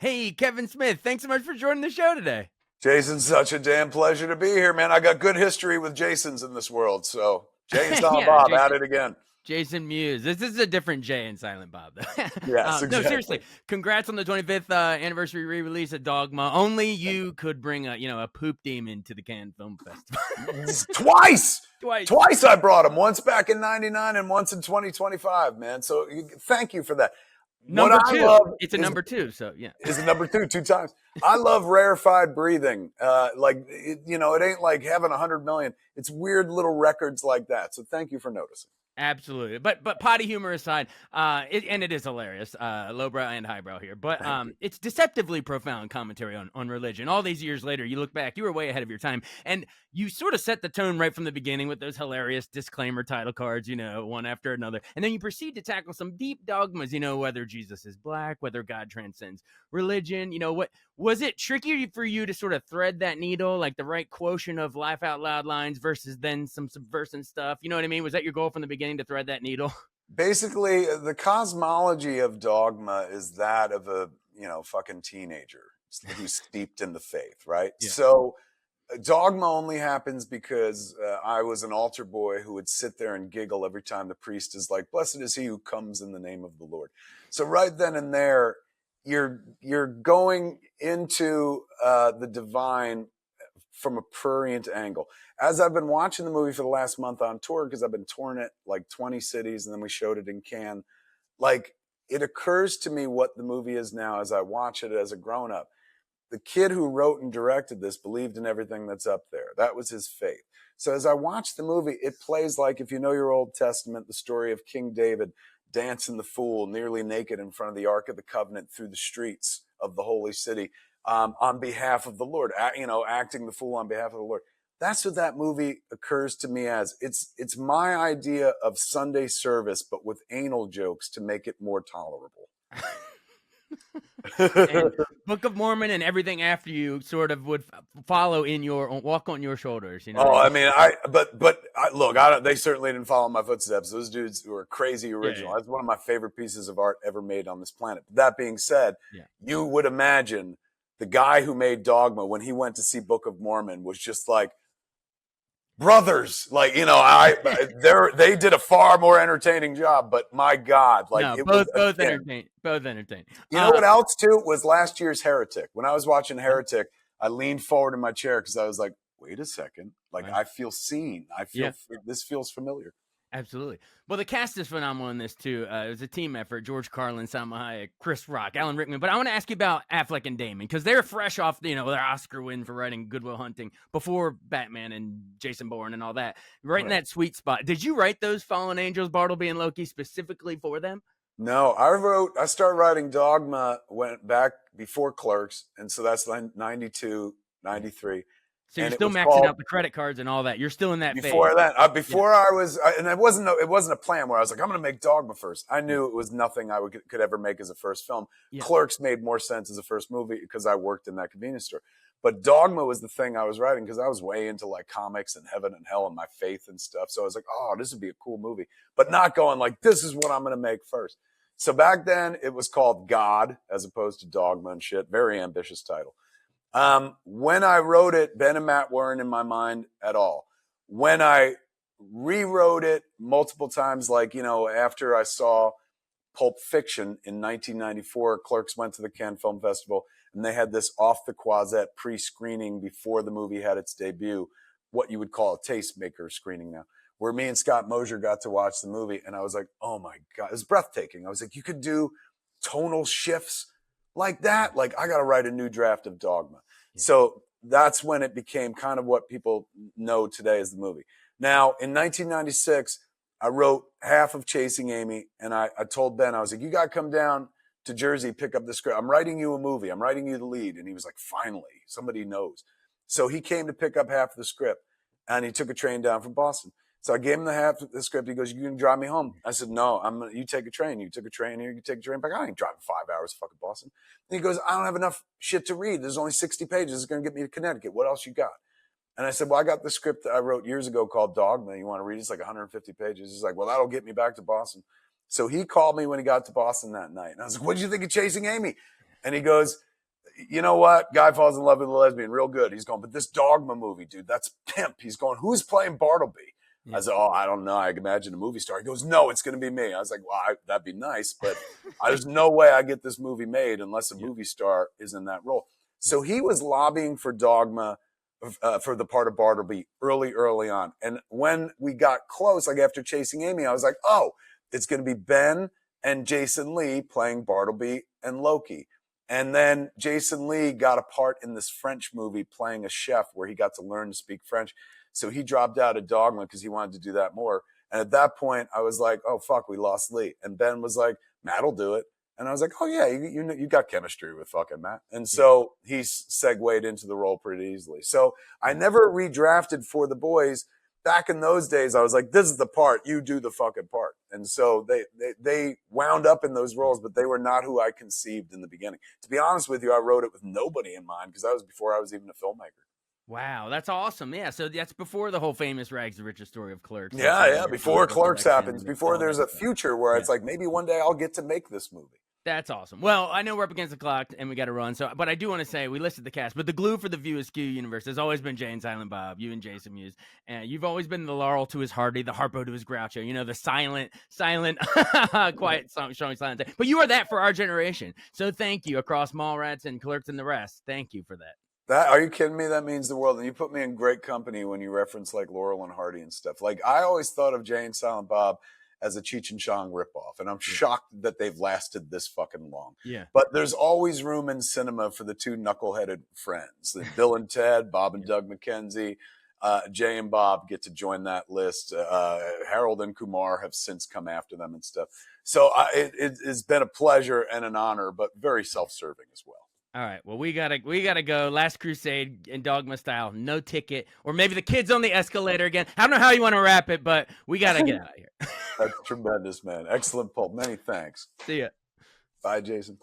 Hey, Kevin Smith, thanks so much for joining the show today. Jason, such a damn pleasure to be here, man. I got good history with Jasons in this world, so Jay and Silent Yeah, Bob at it again. Jason Mewes. This is a different Jay and Silent Bob, though. Yes, No, exactly. seriously, congrats on the 25th anniversary re-release of Dogma. Only you could bring a poop demon to the Cannes Film Festival. Twice! Twice. Twice I brought him. Once back in 99 and once in 2025, man. So thank you for that. What Number I two. love It's a number two, so yeah. is a number two times. I love rarefied breathing. It ain't like having 100 million. It's weird little records like that. So thank you for noticing. Absolutely, but potty humor aside, it is hilarious, lowbrow and highbrow here. But it's deceptively profound commentary on religion. All these years later, you look back, you were way ahead of your time, and you sort of set the tone right from the beginning with those hilarious disclaimer title cards, one after another, and then you proceed to tackle some deep dogmas, whether Jesus is black, whether God transcends religion. What was it tricky for you to sort of thread that needle, like the right quotient of laugh out loud lines versus then some subversive stuff? You know what I mean? Was that your goal from the beginning, to thread that needle? Basically, the cosmology of Dogma is that of a fucking teenager who's steeped in the faith, right? Yeah. So Dogma only happens because I was an altar boy who would sit there and giggle every time the priest is like, "Blessed is he who comes in the name of the Lord." So right then and there, you're going into the divine from a prurient angle. As I've been watching the movie for the last month on tour, because I've been touring it like 20 cities, and then we showed it in Cannes, like it occurs to me what the movie is now as I watch it as a grown-up. The kid who wrote and directed this believed in everything that's up there. That was his faith. So as I watch the movie, it plays like, if you know your Old Testament, the story of King David dancing the fool nearly naked in front of the Ark of the Covenant through the streets of the holy city on behalf of the Lord, acting the fool on behalf of the Lord. That's what that movie occurs to me as. It's my idea of Sunday service, but with anal jokes to make it more tolerable. And Book of Mormon and everything after you sort of would follow walk on your shoulders. Oh, I mean, look, they certainly didn't follow my footsteps. Those dudes were crazy original. Yeah. That's one of my favorite pieces of art ever made on this planet. That being said, you would imagine the guy who made Dogma, when he went to see Book of Mormon, was just like, brothers, like, they did a far more entertaining job, but my God, like, No, it both was entertained. Both entertained. You know what else too was last year's Heretic. When I was watching Heretic, I leaned forward in my chair because I was like, wait a second, like, I feel seen. This feels familiar. Absolutely. Well, the cast is phenomenal in this too. It was a team effort. George Carlin, Salma Hayek, Chris Rock, Alan Rickman. But I want to ask you about Affleck and Damon, because they're fresh off, their Oscar win for writing Good Will Hunting before Batman and Jason Bourne and all that. Right in that sweet spot. Did you write those Fallen Angels, Bartleby and Loki, specifically for them? No, I started writing Dogma, went back before Clerks, and so that's 92, 93. So you're still maxing out the credit cards and all that. You're still in that before phase. That. And it wasn't a plan where I was like, I'm going to make Dogma first. I knew it was nothing I could ever make as a first film. Clerks made more sense as a first movie because I worked in that convenience store. But Dogma was the thing I was writing because I was way into like comics and heaven and hell and my faith and stuff. So I was like, oh, this would be a cool movie, but not going like, this is what I'm going to make first. So back then it was called God as opposed to Dogma and shit. Very ambitious title. When I wrote it, Ben and Matt weren't in my mind at all. When I rewrote it multiple times, like, after I saw Pulp Fiction in 1994, Clerks went to the Cannes Film Festival, and they had this off the closet pre-screening before the movie had its debut, what you would call a tastemaker screening now, where me and Scott Mosier got to watch the movie. And I was like, oh my God, it was breathtaking. I was like, you could do tonal shifts like that. Like, I got to write a new draft of Dogma. So that's when it became kind of what people know today as the movie. Now, in 1996, I wrote half of Chasing Amy, and I told Ben, I was like, you got to come down to Jersey, pick up the script. I'm writing you a movie. I'm writing you the lead. And he was like, finally, somebody knows. So he came to pick up half of the script, and he took a train down from Boston. So I gave him the half of the script. He goes, you can drive me home. I said, no, you take a train. You took a train here. You take a train back. I ain't driving 5 hours to fucking Boston. And he goes, I don't have enough shit to read. There's only 60 pages. It's going to get me to Connecticut. What else you got? And I said, well, I got the script that I wrote years ago called Dogma. You want to read it? It's like 150 pages. He's like, well, that'll get me back to Boston. So he called me when he got to Boston that night. And I was like, what did you think of Chasing Amy? And he goes, you know what? Guy falls in love with a lesbian, real good. He's going, but this Dogma movie, dude, that's pimp. He's going, who's playing Bartleby? I said, oh, I don't know. I imagine a movie star. He goes, no, it's going to be me. I was like, well, that'd be nice, but there's no way I get this movie made unless a movie star is in that role. So he was lobbying for Dogma for the part of Bartleby early on. And when we got close, like after Chasing Amy, I was like, oh, it's going to be Ben and Jason Lee playing Bartleby and Loki. And then Jason Lee got a part in this French movie playing a chef where he got to learn to speak French. So he dropped out of Dogma because he wanted to do that more. And at that point, I was like, oh, fuck, we lost Lee. And Ben was like, Matt'll do it. And I was like, oh, yeah, you got chemistry with fucking Matt. And so he segued into the role pretty easily. So I never redrafted for the boys. Back in those days, I was like, this is the part. You do the fucking part. And so they wound up in those roles, but they were not who I conceived in the beginning. To be honest with you, I wrote it with nobody in mind because that was before I was even a filmmaker. Wow, that's awesome. Yeah, so that's before the whole famous rags to riches story of Clerks. Yeah, before Clerks happens, before there's a future where it's like, maybe one day I'll get to make this movie. That's awesome. Well, I know we're up against the clock and we got to run. But I do want to say we listed the cast, but the glue for the View Askew universe has always been Jay and Silent Bob, you and Jason Mewes, and you've always been the Laurel to his Hardy, the Harpo to his Groucho. You know, the silent, quiet song showing silent. But you are that for our generation. So thank you across Mallrats and Clerks and the rest. Thank you for that. Are you kidding me? That means the world. And you put me in great company when you reference like Laurel and Hardy and stuff. Like I always thought of Jay and Silent Bob as a Cheech and Chong ripoff. And I'm shocked that they've lasted this fucking long. Yeah. But there's always room in cinema for the two knuckleheaded friends. Bill and Ted, Bob and Doug McKenzie, Jay and Bob get to join that list. Harold and Kumar have since come after them and stuff. So it's been a pleasure and an honor, but very self-serving as well. All right. Well, we gotta go. Last Crusade in Dogma style. No ticket, or maybe the kids on the escalator again. I don't know how you want to wrap it, but we gotta get out of here. That's tremendous, man. Excellent pulp. Many thanks. See ya. Bye, Jason.